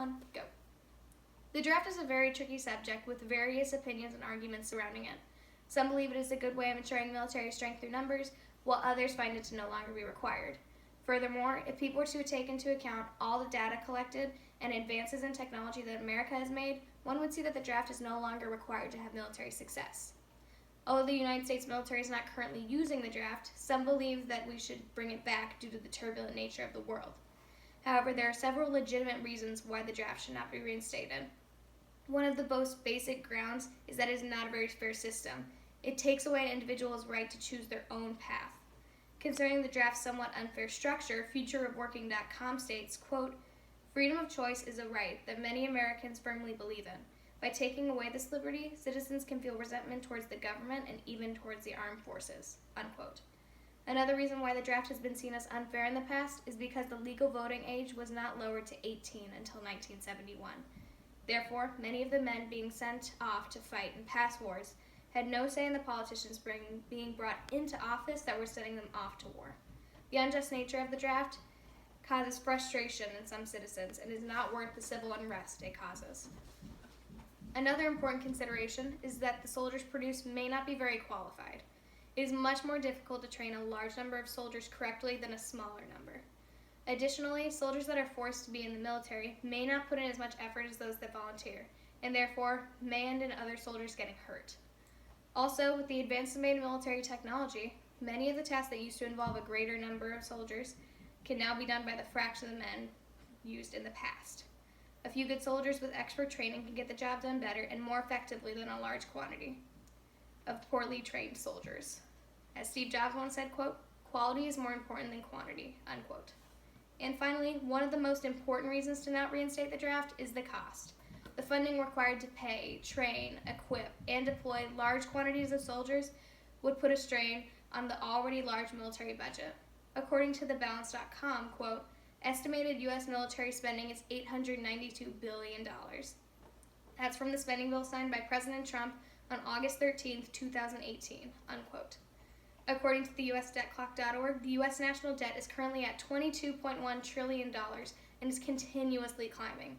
1, go. The draft is a very tricky subject with various opinions and arguments surrounding it. Some believe it is a good way of ensuring military strength through numbers, while others find it to no longer be required. Furthermore, if people were to take into account all the data collected and advances in technology that America has made, one would see that the draft is no longer required to have military success. Although the United States military is not currently using the draft, some believe that we should bring it back due to the turbulent nature of the world. However, there are several legitimate reasons why the draft should not be reinstated. One of the most basic grounds is that it is not a very fair system. It takes away an individual's right to choose their own path. Concerning the draft's somewhat unfair structure, futureofworking.com states, quote, "Freedom of choice is a right that many Americans firmly believe in. By taking away this liberty, citizens can feel resentment towards the government and even towards the armed forces," unquote. Another reason why the draft has been seen as unfair in the past is because the legal voting age was not lowered to 18 until 1971. Therefore, many of the men being sent off to fight in past wars had no say in the politicians being brought into office that were sending them off to war. The unjust nature of the draft causes frustration in some citizens and is not worth the civil unrest it causes. Another important consideration is that the soldiers produced may not be very qualified. It is much more difficult to train a large number of soldiers correctly than a smaller number. Additionally, soldiers that are forced to be in the military may not put in as much effort as those that volunteer, and therefore may end in other soldiers getting hurt. Also, with the advances made in military technology, many of the tasks that used to involve a greater number of soldiers can now be done by the fraction of the men used in the past. A few good soldiers with expert training can get the job done better and more effectively than a large quantity of poorly trained soldiers. As Steve Jobs once said, quote, "Quality is more important than quantity," unquote. And finally, one of the most important reasons to not reinstate the draft is the cost. The funding required to pay, train, equip, and deploy large quantities of soldiers would put a strain on the already large military budget. According to thebalance.com, quote, "Estimated U.S. military spending is $892 billion. That's from the spending bill signed by President Trump on August 13, 2018, unquote. According to the USDebtClock.org, the U.S. national debt is currently at $22.1 trillion and is continuously climbing.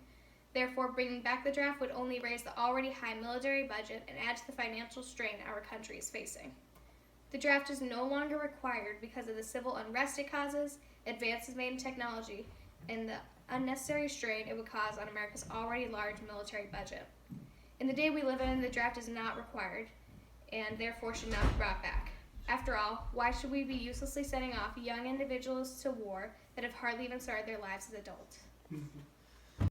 Therefore, bringing back the draft would only raise the already high military budget and add to the financial strain our country is facing. The draft is no longer required because of the civil unrest it causes, advances made in technology, and the unnecessary strain it would cause on America's already large military budget. In the day we live in, the draft is not required and therefore should not be brought back. After all, why should we be uselessly sending off young individuals to war that have hardly even started their lives as adults?